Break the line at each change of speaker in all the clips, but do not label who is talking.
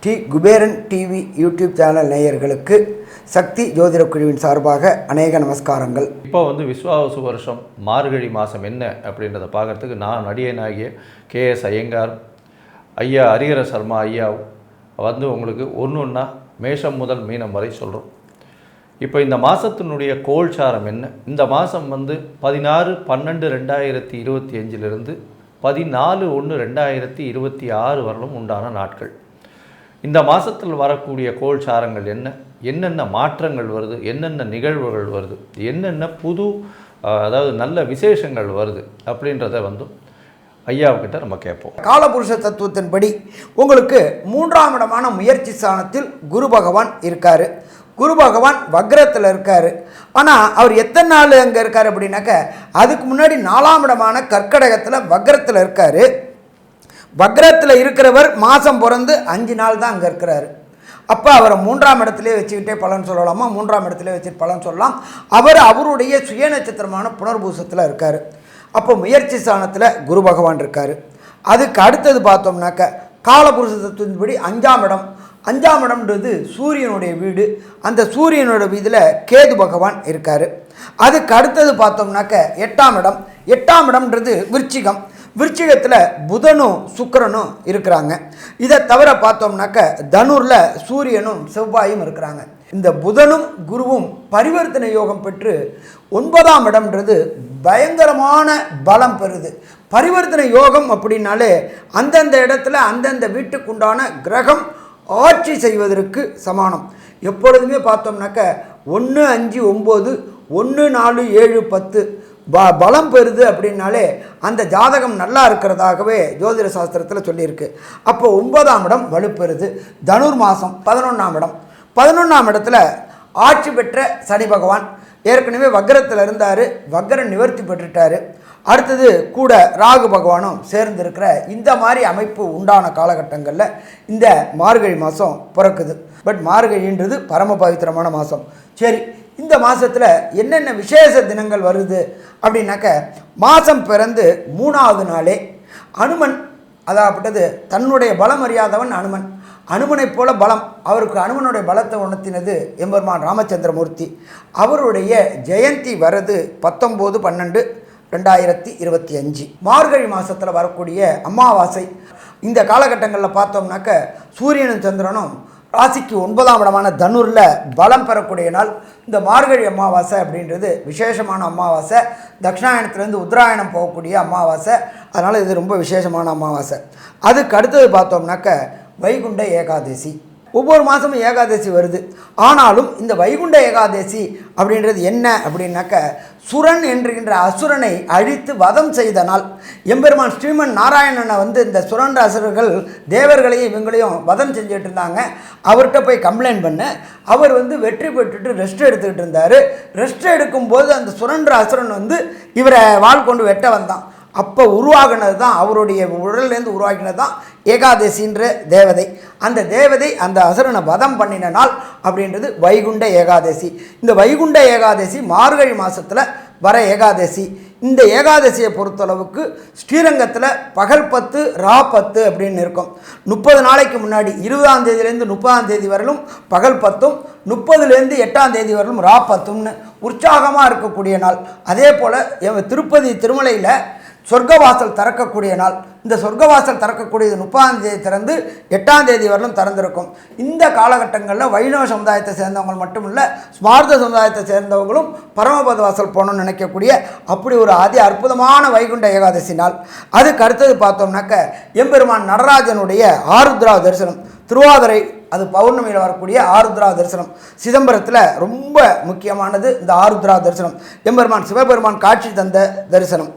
Sri Kuberan TV YouTube channel நேயர்களுக்கு சக்தி ஜோதிட குழுவின் சார்பாக அநேக நமஸ்காரங்கள்.
இப்போ விஸ்வாவசு வருஷம் மார்கழி மாதம் என்ன அப்படின்றத பார்க்குறதுக்கு நான் நடிகனாகிய KS ஐயங்கார் ஐயா ஹரிஹர சர்மா ஐயா உங்களுக்கு ஒன்றா மேஷம் முதல் மீனம் வரை சொல்கிறோம். இப்போ இந்த மாதத்தினுடைய கோல்சாரம் என்ன? இந்த மாதம் 16/12/2025 14/1/2026 வரலும் உண்டான நாட்கள். இந்த மாதத்தில் வரக்கூடிய கோல்சாரங்கள் என்னென்ன மாற்றங்கள் வருது, என்னென்ன நிகழ்வுகள் வருது, என்னென்ன புது அதாவது நல்ல விசேஷங்கள் வருது அப்படின்றத ஐயாவுக்கிட்ட நம்ம கேட்போம்.
காலபுருஷ தத்துவத்தின்படி உங்களுக்கு 3ஆம் இடமான முயற்சி ஸ்தானத்தில் குரு பகவான் இருக்கார். குரு பகவான் வக்ரத்தில் இருக்கார். ஆனால் அவர் எத்தனை நாள் அங்கே இருக்கார் அப்படின்னாக்க, அதுக்கு முன்னாடி 4ஆம் இடமான கர்க்கடகத்தில் வக்ரத்தில் இருக்கார். வக்ரத்தில் இருக்கிறவர் மாதம் பிறந்து 5 நாள் தான் அங்கே இருக்கிறார். அப்போ அவரை 3ஆம் இடத்துலேயே வச்சுக்கிட்டே பலன் சொல்லலாமா? 3ஆம் இடத்துலேயே வச்சுட்டு பலன் சொல்லலாம். அவருடைய சுய நட்சத்திரமான புனர்பூசத்தில் இருக்கார். அப்போ முயற்சி ஸ்தானத்தில் குரு பகவான் இருக்கார். அதுக்கு அடுத்தது பார்த்தோம்னாக்க காலபுருஷ தத்துவத்தின்படி 5ஆம் இடம். 5ஆம் இடம்ன்றது சூரியனுடைய வீடு. அந்த சூரியனோட வீதில் கேது பகவான் இருக்கார். அதுக்கு அடுத்தது பார்த்தோம்னாக்க 8ஆம் இடம். 8ஆம் இடம்ன்றது விருச்சிகம். விருச்சிகத்தில் புதனும் சுக்கிரனும் இருக்கிறாங்க. இதை தவிர பார்த்தோம்னாக்க தனுரில் சூரியனும் செவ்வாயும் இருக்கிறாங்க. இந்த புதனும் குருவும் பரிவர்த்தனை யோகம் பெற்று 9ஆம் இடம்ன்றது பயங்கரமான பலம் பெறுது. பரிவர்த்தனை யோகம் அப்படின்னாலே அந்தந்த இடத்துல அந்தந்த வீட்டுக்குண்டான கிரகம் ஆட்சி செய்வதற்கு சமானம். எப்பொழுதுமே பார்த்தோம்னாக்க 1, 5, 9, 1, 4, 7, 10 பலம் பெறுது அப்படின்னாலே அந்த ஜாதகம் நல்லா இருக்கிறதாகவே ஜோதிட சாஸ்திரத்தில் சொல்லியிருக்கு. அப்போ 9ஆம் இடம் வலுப்பெறுது. தனுர் மாதம் 11ஆம் இடம். 11ஆம் இடத்துல ஆட்சி பெற்ற சனி பகவான் ஏற்கனவே வக்ரத்தில் இருந்தார். வக்ர நிவர்த்தி பெற்றுட்டார். அடுத்தது கூட ராகு பகவானும் சேர்ந்திருக்கிற இந்த மாதிரி அமைப்பு உண்டான காலகட்டங்களில் இந்த மார்கழி மாதம் பிறக்குது. பட் மார்கழின்றது பரம பவித்திரமான மாதம். சரி, இந்த மாதத்தில் என்னென்ன விசேஷ தினங்கள் வருது அப்படின்னாக்க, மாதம் பிறந்து 3ஆவது நாளே அனுமன், அதாகப்பட்டது தன்னுடைய பலம் அறியாதவன் அனுமன். அனுமனை போல பலம், அவருக்கு அனுமனுடைய பலத்தை உணர்த்தினது எம்பெருமான் ராமச்சந்திரமூர்த்தி. அவருடைய ஜெயந்தி வரது 19/12/2025 மார்கழி மாதத்தில் வரக்கூடிய அமாவாசை. இந்த காலகட்டங்களில் பார்த்தோம்னாக்க சூரியனும் சந்திரனும் ராசிக்கு 9ஆம் இடமான தனுரில் பலம் பெறக்கூடிய நாள். இந்த மார்கழி அமாவாசை அப்படின்றது விசேஷமான அமாவாசை. தட்சிணாயனத்துலேருந்து உத்தராயணம் போகக்கூடிய அமாவாசை. அதனால் இது ரொம்ப விசேஷமான அமாவாசை. அதுக்கு அடுத்தது பார்த்தோம்னாக்க வைகுண்ட ஏகாதசி. ஒவ்வொரு மாதமும் ஏகாதசி வருது. ஆனாலும் இந்த வைகுண்ட ஏகாதசி அப்படின்றது என்ன அப்படின்னாக்க, சுரன் என்கின்ற அசுரனை அழித்து வதம் செய்த நாள். எம்பெருமான் ஸ்ரீமன் நாராயணனை இந்த சுரன்ற அசுரர்கள் தேவர்களையும் இவங்களையும் வதம் செஞ்சுட்டு இருந்தாங்க. அவர்கிட்ட போய் கம்ப்ளைண்ட் பண்ண, அவர் வெற்றி பெற்றுட்டு ரெஸ்ட் எடுத்துக்கிட்டு இருந்தார். ரெஸ்ட் எடுக்கும்போது அந்த சுரன்ற அசுரன் இவரை வாள் கொண்டு வெட்ட வந்தான். அப்போ உருவாகினது தான், அவருடைய உடல்லேருந்து உருவாக்கினது தான் ஏகாதசின்ற தேவதை. அந்த தேவதை அந்த அசுரனை வதம் பண்ணின நாள் அப்படின்றது வைகுண்ட ஏகாதசி. இந்த வைகுண்ட ஏகாதசி மார்கழி மாதத்தில் வர ஏகாதசி. இந்த ஏகாதசியை பொறுத்தளவுக்கு ஸ்ரீரங்கத்தில் பகல் 10 ரா 10 அப்படின்னு இருக்கும். 30 நாளைக்கு முன்னாடி 20ஆம் தேதியிலேருந்து 30ஆம் தேதி வரலும் பகல் 10ம், 30லேருந்து 8ஆம் தேதி வரலும் ரா 10ம்னு உற்சாகமாக இருக்கக்கூடிய நாள். அதே போல் திருப்பதி திருமலையில் சொர்க்கவாசல் திறக்கக்கூடிய நாள். இந்த சொர்க்கவாசல் திறக்கக்கூடியது 30ஆம் தேதி திறந்து 8ஆம் தேதி வரலும் திறந்திருக்கும். இந்த காலகட்டங்களில் வைணவ சமுதாயத்தை சேர்ந்தவங்க மட்டும் இல்லை, ஸ்மார்த்த சமுதாயத்தை சேர்ந்தவங்களும் பரமபத வாசல் போகணும்னு நினைக்கக்கூடிய அப்படி ஒரு அற்புதமான வைகுண்ட ஏகாதசி நாள். அதுக்கு அடுத்தது பார்த்தோம்னாக்க எம்பெருமான் நடராஜனுடைய ஆருத்ரா தரிசனம். திருவாதிரை அது பௌர்ணமியில் வரக்கூடிய ஆருத்ரா தரிசனம் சிதம்பரத்தில் ரொம்ப முக்கியமானது. இந்த ஆருத்ரா தரிசனம் எம்பெருமான் சிவபெருமான் காட்சி தந்த தரிசனம்.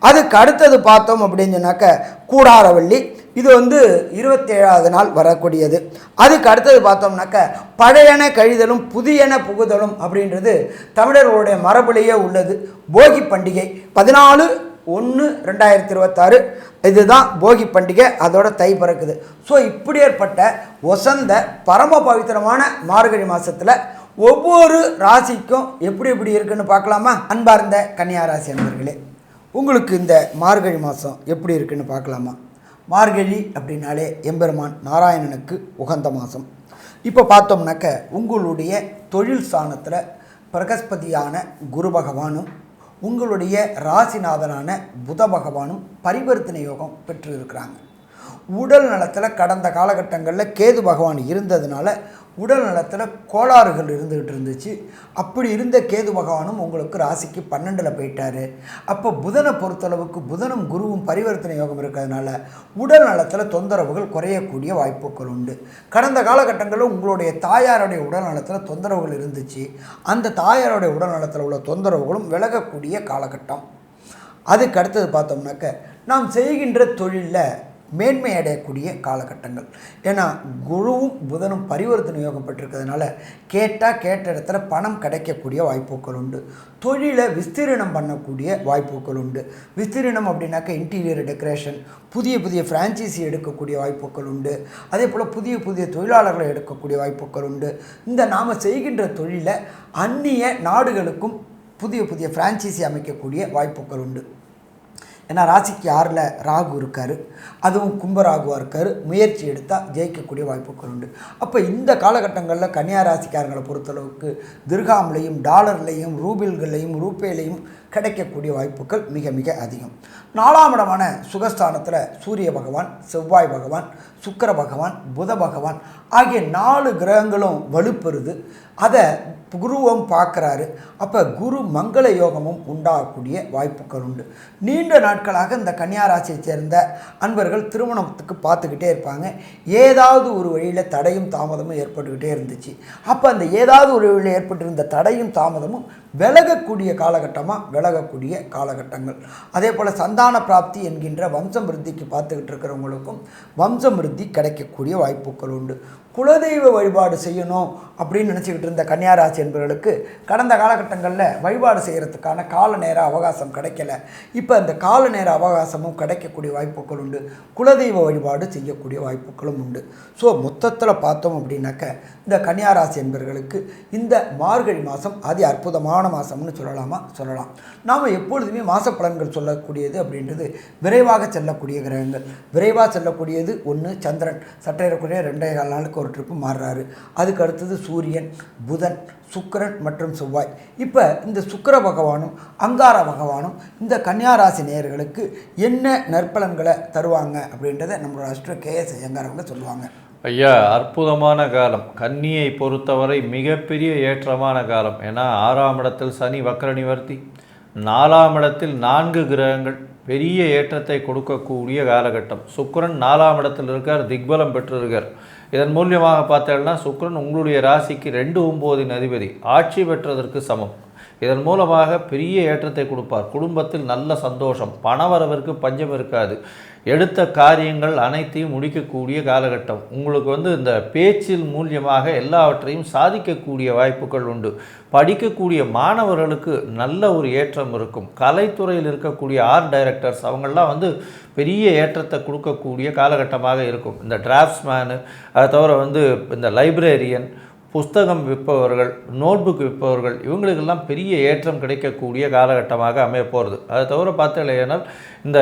அதுக்கு அடுத்தது பார்த்தோம் அப்படின்னு சொன்னாக்க கூடாரவள்ளி. இது 27ஆவது நாள் வரக்கூடியது. அதுக்கு அடுத்தது பார்த்தோம்னாக்க பழையன கழிதலும் புதியன புகுதலும் அப்படின்றது தமிழர்களுடைய மரபுலேயே உள்ளது. போகி பண்டிகை 14/1/2026 இதுதான் போகி பண்டிகை. அதோட தை பிறக்குது. ஸோ இப்படி ஏற்பட்ட வசந்த பரம பவித்திரமான மார்கழி மாதத்தில் ஒவ்வொரு ராசிக்கும் எப்படி எப்படி இருக்குன்னு பார்க்கலாமா? அன்பார்ந்த கன்னியா ராசி அன்பர்களே, உங்களுக்கு இந்த மார்கழி மாதம் எப்படி இருக்குன்னு பார்க்கலாமா? மார்கழி அப்படின்னாலே எம்பெருமான் நாராயணனுக்கு உகந்த மாதம். இப்போ பார்த்தோம்னாக்க உங்களுடைய தொழில் ஸ்தானத்தில் பிரகஸ்பதியான குரு பகவானும் உங்களுடைய ராசிநாதனான புத பகவானும் பரிவர்த்தனை யோகம் பெற்று இருக்கிறாங்க. உடல் நலத்தில் கடந்த காலகட்டங்களில் கேது பகவான் இருந்ததுனால உடல் நலத்தில் கோளாறுகள் இருந்துகிட்டு இருந்துச்சு. அப்படி இருந்த கேது பகவானும் உங்களுக்கு ராசிக்கு 12ல் போயிட்டார். அப்போ புதனை பொறுத்தளவுக்கு புதனும் குருவும் பரிவர்த்தனை யோகம் இருக்கிறதுனால உடல் நலத்தில் தொந்தரவுகள் குறையக்கூடிய வாய்ப்புகள் உண்டு. கடந்த காலகட்டங்களில் உங்களுடைய தாயாருடைய உடல் நலத்தில் தொந்தரவுகள் இருந்துச்சு. அந்த தாயாருடைய உடல் நலத்தில் உள்ள தொந்தரவுகளும் விலகக்கூடிய காலகட்டம். அதுக்கு அடுத்தது பார்த்தோம்னாக்க நாம் செய்கின்ற தொழிலில் மேன்மை அடையக்கூடிய காலகட்டங்கள். ஏன்னா குருவும் புதனும் பரிவர்த்தனை யோகம் பெற்றிருக்கிறதுனால கேட்ட இடத்துல பணம் கிடைக்கக்கூடிய வாய்ப்புகள் உண்டு. தொழிலை விஸ்தீரணம் பண்ணக்கூடிய வாய்ப்புகள் உண்டு. விஸ்தீரணம் அப்படின்னாக்க இன்டீரியர் டெக்கரேஷன், புதிய ஃப்ரான்ச்சைசி எடுக்கக்கூடிய வாய்ப்புகள் உண்டு. அதே போல் புதிய தொழிலாளர்களை எடுக்கக்கூடிய வாய்ப்புகள் உண்டு. இந்த நாம் செய்கின்ற தொழிலை அந்நிய நாடுகளுக்கும் புதிய ஃப்ரான்ச்சைசி அமைக்கக்கூடிய வாய்ப்புகள் உண்டு. ஏன்னா ராசிக்கு 6ல் ராகு இருக்கார், அதுவும் கும்பராகுவாக இருக்கார். முயற்சி எடுத்தால் ஜெயிக்கக்கூடிய வாய்ப்புகள் உண்டு. அப்போ இந்த காலகட்டங்களில் கன்னியா ராசிக்காரங்களை பொறுத்தளவுக்கு திர்காம்லையும் டாலர்லையும் ரூபில்களையும் ரூபேலையும் கிடைக்கக்கூடிய வாய்ப்புகள் மிக அதிகம். 4ஆம் இடமான சுகஸ்தானத்தில் சூரிய பகவான், செவ்வாய் பகவான், சுக்கிர பகவான், புத பகவான் ஆகிய 4 கிரகங்களும் வலுப்பெறுது. அதை குருவும் பார்க்குறாரு. அப்போ குரு மங்கள யோகமும் உண்டாகக்கூடிய வாய்ப்புகள் உண்டு. நீண்ட நாட்களாக இந்த கன்னியா ராசியை சேர்ந்த அன்பர்கள் திருமணத்துக்கு பார்த்துக்கிட்டே இருப்பாங்க. ஏதாவது ஒரு வழியில் தடையும் தாமதமும் ஏற்பட்டுக்கிட்டே இருந்துச்சு. அப்போ அந்த ஏதாவது ஒரு வழியில் ஏற்பட்டிருந்த தடையும் தாமதமும் விலகக்கூடிய காலகட்டங்கள். அதே போல் சந்தான பிராப்தி என்கின்ற வம்சம் விருத்திக்கு பார்த்துக்கிட்டு இருக்கிறவங்களுக்கும் வம்சம் விருத்தி கிடைக்கக்கூடிய வாய்ப்புகள் உண்டு. குலதெய்வ வழிபாடு செய்யணும் அப்படின்னு நினச்சிக்கிட்டு இருந்த கன்னியாராசி என்பவர்களுக்கு கடந்த காலகட்டங்களில் வழிபாடு செய்கிறதுக்கான கால நேர அவகாசம் கிடைக்கல. இப்போ அந்த கால நேர அவகாசமும் கிடைக்கக்கூடிய வாய்ப்புகள் உண்டு. குலதெய்வ வழிபாடு செய்யக்கூடிய வாய்ப்புகளும் உண்டு. ஸோ மொத்தத்தில் பார்த்தோம் அப்படின்னாக்க இந்த கன்னியாராசி என்பவர்களுக்கு இந்த மார்கழி மாதம் அதி அற்புதமான மாதம்னு சொல்லலாம். நாம் எப்பொழுதுமே மாத பலன்கள் சொல்லக்கூடியது அப்படின்றது விரைவாக செல்லக்கூடிய கிரகங்கள். விரைவாக செல்லக்கூடியது 1 சந்திரன், சற்றேறக்குறைய 2.25 நாளுக்கு ஒரு ட்ரிப்பு மாறுறாரு. அதுக்கு அடுத்தது சூரியன், புதன், சுக்கிரன் மற்றும் செவ்வாய். இப்போ இந்த சுக்கிர பகவானும் அங்கார பகவானும் இந்த கன்னியாராசி நேயர்களுக்கு என்ன நற்பலன்களை தருவாங்க அப்படின்றத நம்மளோட அஸ்ட்ரோ கேஎஸ் ஐயங்காரவங்க சொல்லுவாங்க.
ஐயா, அற்புதமான காலம். கன்னியை பொறுத்தவரை மிகப்பெரிய ஏற்றமான காலம். ஏன்னா 6ஆம் இடத்தில் சனி வக்ர நிவர்த்தி, 4ஆம் இடத்தில் 4 கிரகங்கள் பெரிய ஏற்றத்தை கொடுக்கக்கூடிய காலகட்டம். சுக்கிரன் 4ஆம் இடத்தில் இருக்கார், திக்பலம் பெற்றிருக்கார். இதன் மூலியமாக பார்த்தீங்கன்னா சுக்கிரன் உங்களுடைய ராசிக்கு 2-9 அதிபதி, ஆட்சி பெற்றதற்கு சமம். இதன் மூலமாக பெரிய ஏற்றத்தை கொடுப்பார். குடும்பத்தில் நல்ல சந்தோஷம், பணவரவிற்கு பஞ்சம் இருக்காது. எடுத்த காரியங்கள் அனைத்தையும் முடிக்கக்கூடிய காலகட்டம். உங்களுக்கு இந்த பேச்சில் மூலியமாக எல்லாவற்றையும் சாதிக்கக்கூடிய வாய்ப்புகள் உண்டு. படிக்கக்கூடிய மாணவர்களுக்கு நல்ல ஒரு ஏற்றம் இருக்கும். கலைத்துறையில் இருக்கக்கூடிய ஆர்ட் டைரக்டர்ஸ் அவங்கெல்லாம் பெரிய ஏற்றத்தை கொடுக்கக்கூடிய காலகட்டமாக இருக்கும். இந்த டிராஃப்ட்ஸ்மேனு, அதை தவிர இந்த லைப்ரரியன், புஸ்தகம் விற்பவர்கள், நோட்புக் விற்பவர்கள், இவங்களுக்கெல்லாம் பெரிய ஏற்றம் கிடைக்கக்கூடிய காலகட்டமாக அமைய போகிறது. அதை தவிர பார்த்தீங்கன்னா இந்த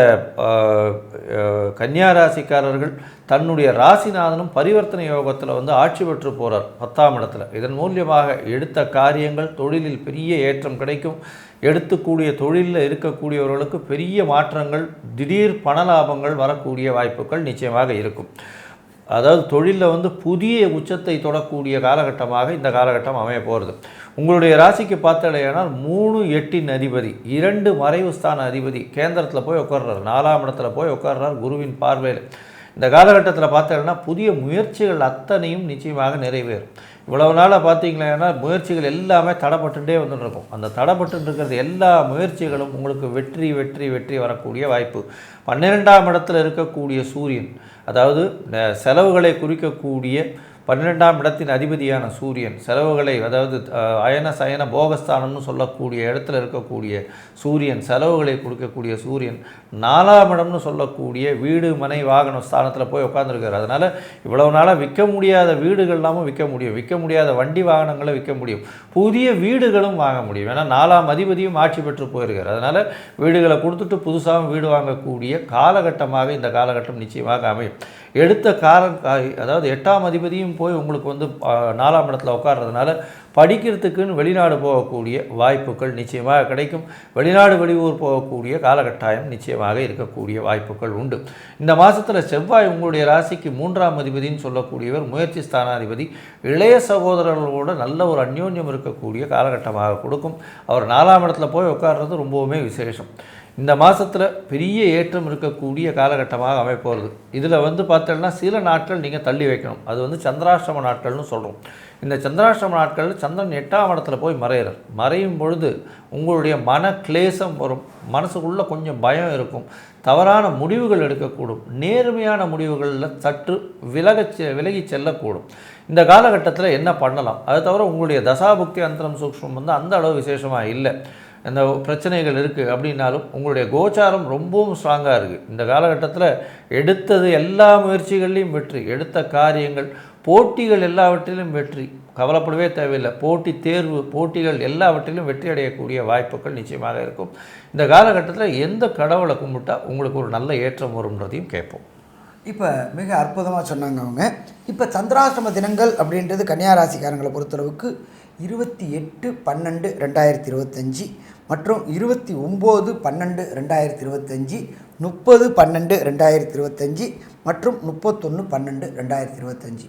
கன்னியாராசிக்காரர்கள் தன்னுடைய ராசிநாதனும் பரிவர்த்தனை யோகத்தில் ஆட்சி பெற்று போகிறார் 10ஆம் இடத்துல. இதன் மூலியமாக எடுத்த காரியங்கள் தொழிலில் பெரிய ஏற்றம் கிடைக்கும். எடுத்துக்கூடிய தொழிலில் இருக்கக்கூடியவர்களுக்கு பெரிய மாற்றங்கள், திடீர் பண லாபங்கள் வரக்கூடிய வாய்ப்புகள் நிச்சயமாக இருக்கும். அதாவது தொழிலில் புதிய உச்சத்தை தொடக்கூடிய காலகட்டமாக இந்த காலகட்டம் அமைய போகிறது. உங்களுடைய ராசிக்கு பார்த்தடையானால் 3 8 அதிபதி, 2 மறைவு ஸ்தான அதிபதி கேந்திரத்தில் போய் உட்கார்றார், 4ஆம் இடத்துல போய் உட்கார்றார் குருவின் பார்வையில். இந்த காலகட்டத்தில் பார்த்தீங்கன்னா புதிய முயற்சிகள் அத்தனையும் நிச்சயமாக நிறைவேறும். இவ்வளவு நாளாக பார்த்தீங்கன்னா முயற்சிகள் எல்லாமே தடைப்பட்டுட்டே வந்துட்டுருக்கும். அந்த தடைப்பட்டு இருக்கிறது எல்லா முயற்சிகளும் உங்களுக்கு வெற்றி வரக்கூடிய வாய்ப்பு. 12ஆம் இடத்துல இருக்கக்கூடிய சூரியன், அதாவது செலவுகளை குறிக்கக்கூடிய 12ஆம் இடத்தின் அதிபதியான சூரியன் செலவுகளை, அதாவது அயன சயன போகஸ்தானம்னு சொல்லக்கூடிய இடத்துல இருக்கக்கூடிய சூரியன், செலவுகளை கொடுக்கக்கூடிய சூரியன் 4ஆம் இடம்னு சொல்லக்கூடிய வீடு மனை வாகன ஸ்தானத்தில் போய் உட்காந்துருக்காரு. அதனால் இவ்வளவு நாளாக விற்க முடியாத வீடுகள்லாமும் விற்க முடியும், விற்க முடியாத வண்டி வாகனங்களை விற்க முடியும், புதிய வீடுகளும் வாங்க முடியும். ஏன்னா 4ஆம் அதிபதியும் ஆட்சி பெற்று போயிருக்கார். அதனால் வீடுகளை கொடுத்துட்டு புதுசாகவும் வீடு வாங்கக்கூடிய காலகட்டமாக இந்த காலகட்டம் நிச்சயமாக அமையும். எடுத்த அதாவது 8ஆம் அதிபதியும் போய் உங்களுக்கு வந்து 4ஆம் இடத்துல உட்கார்றதுனால படிக்கிறதுக்குன்னு வெளிநாடு போகக்கூடிய வாய்ப்புகள் நிச்சயமாக கிடைக்கும். வெளிநாடு வெளியூர் போகக்கூடிய காலகட்டாயம் நிச்சயமாக இருக்கக்கூடிய வாய்ப்புகள் உண்டு. இந்த மாதத்தில் செவ்வாய் உங்களுடைய ராசிக்கு 3ஆம் அதிபதினு சொல்லக்கூடியவர், முயற்சி ஸ்தானாதிபதி, இளைய சகோதரர்களோட நல்ல ஒரு அந்யோன்யம் இருக்கக்கூடிய காலகட்டமாக கொடுக்கும். அவர் 4ஆம் இடத்துல போய் உட்கார்றது ரொம்பவுமே விசேஷம். இந்த மாதத்தில் பெரிய ஏற்றம் இருக்கக்கூடிய காலகட்டமாக அமைப்போகிறது. இதில் வந்து பார்த்தோம்னா சில நாட்கள் நீங்கள் தள்ளி வைக்கணும். அது வந்து சந்திராஷ்டம நாட்கள்னு சொல்கிறோம். இந்த சந்திராஷ்டம நாட்களில் சந்திரன் 8ஆம் இடத்துல போய் மறையும் பொழுது உங்களுடைய மன கிளேசம் வரும், மனசுக்குள்ளே கொஞ்சம் பயம் இருக்கும், தவறான முடிவுகள் எடுக்கக்கூடும், நேர்மையான முடிவுகளில் சற்று விலகி செல்லக்கூடும். இந்த காலகட்டத்தில் என்ன பண்ணலாம்? அது தவிர உங்களுடைய தசாபுக்தி அந்தரம் சூக்ஷ்மம் வந்து அந்த அளவு விசேஷமாக இல்லை, அந்த பிரச்சனைகள் இருக்குது அப்படின்னாலும் உங்களுடைய கோச்சாரம் ரொம்பவும் ஸ்ட்ராங்காக இருக்குது. இந்த காலகட்டத்தில் எடுத்தது எல்லா முயற்சிகள்லையும் வெற்றி, எடுத்த காரியங்கள், போட்டிகள் எல்லாவற்றிலும் வெற்றி, கவலைப்படவே தேவையில்லை. போட்டிகள் எல்லாவற்றிலும் வெற்றி அடையக்கூடிய வாய்ப்புகள் நிச்சயமாக இருக்கும். இந்த காலகட்டத்தில் எந்த கடவுளை கும்பிட்டா உங்களுக்கு ஒரு நல்ல ஏற்றம் வரும்ன்றதையும் கேட்போம்.
இப்போ மிக அற்புதமாக சொன்னாங்க அவங்க. இப்போ சந்திராஷ்டம தினங்கள் அப்படின்றது கன்னியாராசிக்காரங்களை பொறுத்தளவுக்கு 28/12/2025 மற்றும் 29/12/2025, 30/12/2025 மற்றும் 31/12/2025.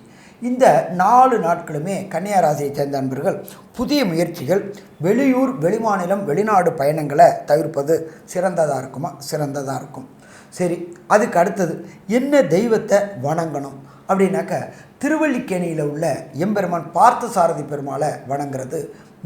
இந்த 4 நாட்களுமே கன்னியாராசியை சேர்ந்த நண்பர்கள் புதிய முயற்சிகள், வெளியூர் வெளிமாநிலம் வெளிநாடு பயணங்களை தவிர்ப்பது சிறந்ததாக இருக்கும். சரி, அதுக்கு அடுத்தது என்ன தெய்வத்தை வணங்கணும் அப்படின்னாக்க திருவல்லிக்கேணியில் உள்ள எம்பெருமான் பார்த்தசாரதி பெருமாளை வணங்குறது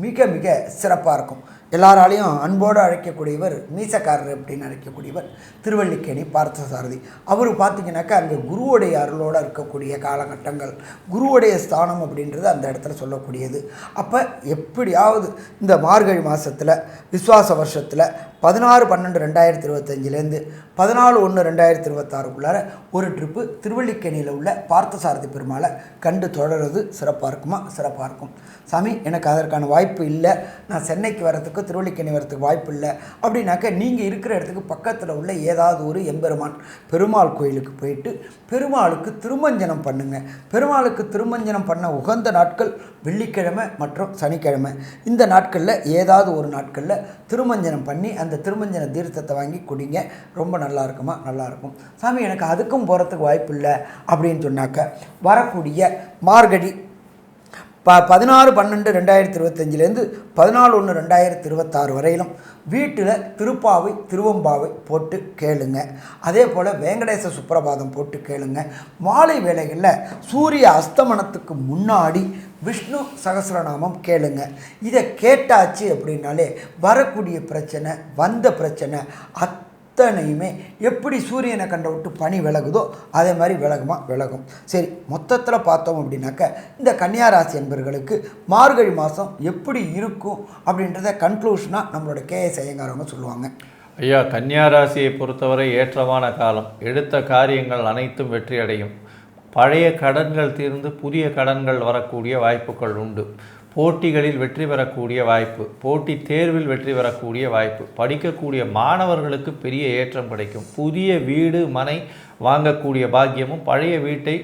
மிக மிக சிறப்பாக இருக்கும். எல்லாராலையும் அன்போடு அழைக்கக்கூடியவர், மீசக்காரர் அப்படின்னு அழைக்கக்கூடியவர் திருவல்லிக்கேணி பார்த்தசாரதி. அவர் பார்த்திங்கனாக்கா அங்கே குருவுடைய அருளோடு இருக்கக்கூடிய காலகட்டங்கள், குருவுடைய ஸ்தானம் அப்படின்றது அந்த இடத்துல சொல்லக்கூடியது. அப்போ எப்படியாவது இந்த மார்கழி மாதத்தில் விஸ்வாச வருஷத்தில் 16/12/2025 14/1/2026 ஒரு ட்ரிப்பு திருவல்லிக்கேணியில் உள்ள பார்த்தசாரதி பெருமாளை கண்டு தொடர்றது சிறப்பாக இருக்கும். சாமி, எனக்கு அதற்கான வாய்ப்பு இல்லை, நான் சென்னைக்கு வரத்துக்கு திருவல்லிக்கேணி வரத்துக்கு வாய்ப்பு இல்லை அப்படின்னாக்க நீங்கள் இருக்கிற இடத்துக்கு பக்கத்தில் உள்ள ஏதாவது ஒரு எம்பெருமான் பெருமாள் கோயிலுக்கு போயிட்டு பெருமாளுக்கு திருமஞ்சனம் பண்ணுங்கள். பெருமாளுக்கு திருமஞ்சனம் பண்ண உகந்த நாட்கள் வெள்ளிக்கிழமை மற்றும் சனிக்கிழமை. இந்த நாட்களில் ஏதாவது ஒரு நாட்களில் திருமஞ்சனம் பண்ணி அந்த திருமஞ்சன தீர்த்தத்தை வாங்கி குடிங்க. ரொம்ப நல்லாயிருக்கும். சாமி, எனக்கு அதுக்கும் போகிறதுக்கு வாய்ப்பு இல்லை அப்படின்னு சொன்னாக்க வரக்கூடிய மார்கழி 16/12/2025 14/1/2026 வரையிலும் வீட்டில் திருப்பாவை திருவம்பாவை போட்டு கேளுங்க. அதே போல் வெங்கடேச சுப்பிரபாதம் போட்டு கேளுங்க. மாலை வேளைகளில் சூரிய அஸ்தமனத்துக்கு முன்னாடி விஷ்ணு சகஸ்ரநாமம் கேளுங்க. இதை கேட்டாச்சு அப்படின்னாலே வரக்கூடிய பிரச்சனை, வந்த பிரச்சனை அத்தனையுமே எப்படி சூரியனை கண்ட விட்டு பனி விலகுதோ அதே மாதிரி விலகும். சரி, மொத்தத்தில் பார்த்தோம் அப்படின்னாக்க இந்த கன்னியாராசி என்பர்களுக்கு மார்கழி மாதம் எப்படி இருக்கும் அப்படின்றத கன்க்ளூஷனாக நம்மளோட கேஎஸ் ஐயங்காரவங்க சொல்லுவாங்க.
ஐயா, கன்னியாராசியை பொறுத்தவரை ஏற்றமான காலம். எடுத்த காரியங்கள் அனைத்தும் வெற்றி அடையும். பழைய கடன்கள் தீர்ந்து புதிய கடன்கள் வரக்கூடிய வாய்ப்புகள் உண்டு. போட்டிகளில் வெற்றி பெறக்கூடிய வாய்ப்பு, போட்டி தேர்வில் வெற்றி பெறக்கூடிய வாய்ப்பு, படிக்கக்கூடிய மாணவர்களுக்கு பெரிய ஏற்றம் கிடைக்கும். புதிய வீடு மனை வாங்கக்கூடிய பாக்கியமும் பழைய வீட்டை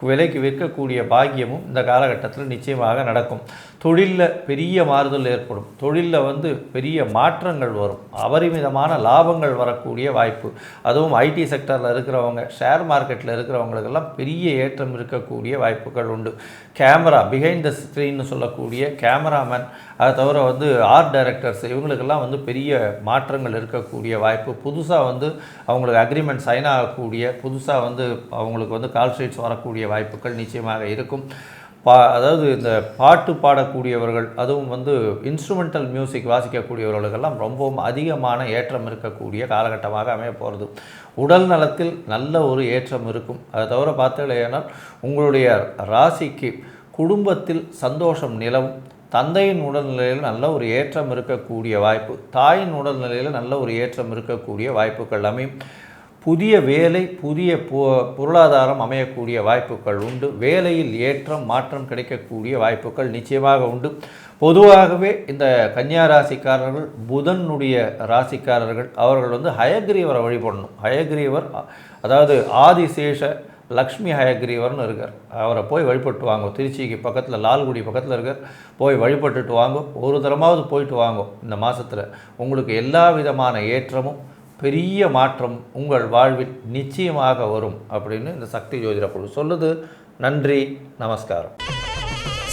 விலைக்கு விற்கக்கூடிய பாக்கியமும் இந்த காலகட்டத்தில் நிச்சயமாக நடக்கும். தொழிலில் பெரிய மாறுதல் ஏற்படும். தொழிலில் பெரிய மாற்றங்கள் வரும். அபரிமிதமான லாபங்கள் வரக்கூடிய வாய்ப்பு. அதுவும் ஐடி செக்டரில் இருக்கிறவங்க, ஷேர் மார்க்கெட்டில் இருக்கிறவங்களுக்கெல்லாம் பெரிய ஏற்றம் இருக்கக்கூடிய வாய்ப்புகள் உண்டு. கேமரா பிஹைண்ட் த ஸ்க்ரீன்னு சொல்லக்கூடிய கேமராமேன், அதை தவிர ஆர்ட் டைரக்டர்ஸ், இவங்களுக்கெல்லாம் பெரிய மாற்றங்கள் இருக்கக்கூடிய வாய்ப்பு. புதுசாக அவங்களுக்கு அக்ரிமெண்ட் சைன் ஆகக்கூடிய, புதுசாக அவங்களுக்கு கால் ஷீட்ஸ் வரக்கூடிய வாய்ப்புகள் நிச்சயமாக இருக்கும். அதாவது இந்த பாட்டு பாடக்கூடியவர்கள், அதுவும் வந்து இன்ஸ்ட்ருமெண்டல் மியூசிக் வாசிக்கக்கூடியவர்களுக்கெல்லாம் ரொம்பவும் அதிகமான ஏற்றம் இருக்கக்கூடிய காலகட்டமாக அமைய போகிறது. உடல் நலத்தில் நல்ல ஒரு ஏற்றம் இருக்கும். அதை தவிர பார்த்தீங்கன்னா உங்களுடைய ராசிக்கு குடும்பத்தில் சந்தோஷம் நிலவும். தந்தையின் உடல்நிலையில் நல்ல ஒரு ஏற்றம் இருக்கக்கூடிய வாய்ப்பு, தாயின் உடல்நிலையில் நல்ல ஒரு ஏற்றம் இருக்கக்கூடிய வாய்ப்புகள் அமையும். புதிய வேலை, புதிய பொருளாதாரம் அமையக்கூடிய வாய்ப்புகள் உண்டு. வேலையில் ஏற்றம் மாற்றம் கிடைக்கக்கூடிய வாய்ப்புகள் நிச்சயமாக உண்டு. பொதுவாகவே இந்த கன்னியா ராசிக்காரர்கள், புதனுடைய ராசிக்காரர்கள், அவர்கள் வந்து ஹயக்ரீவரை வழிபடணும். ஹயக்ரீவர் அதாவது ஆதிசேஷ லக்ஷ்மி ஹயக்ரீவர்னு இருக்கார். அவரை போய் வழிபட்டு வாங்க. திருச்சிக்கு பக்கத்தில் லால்குடி பக்கத்தில் இருக்கார். போய் வழிபட்டுட்டு வாங்க. ஒரு தரமாவது போயிட்டு வாங்க. இந்த மாதத்தில் உங்களுக்கு எல்லா விதமான ஏற்றமும் பெரிய மாற்றம் உங்கள் வாழ்வில் நிச்சயமாக வரும் அப்படின்னு இந்த சக்தி ஜோதிட குழு சொல்லுது. நன்றி, நமஸ்காரம்.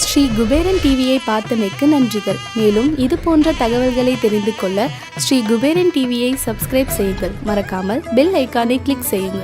ஸ்ரீ குபேரன் டிவியை பார்த்தமைக்கு நன்றிகள். மேலும் இது போன்ற தகவல்களை தெரிந்து கொள்ள ஸ்ரீ குபேரன் டிவியை சப்ஸ்கிரைப் செய்யுங்கள். மறக்காமல் பெல் ஐக்கானை கிளிக் செய்யுங்கள்.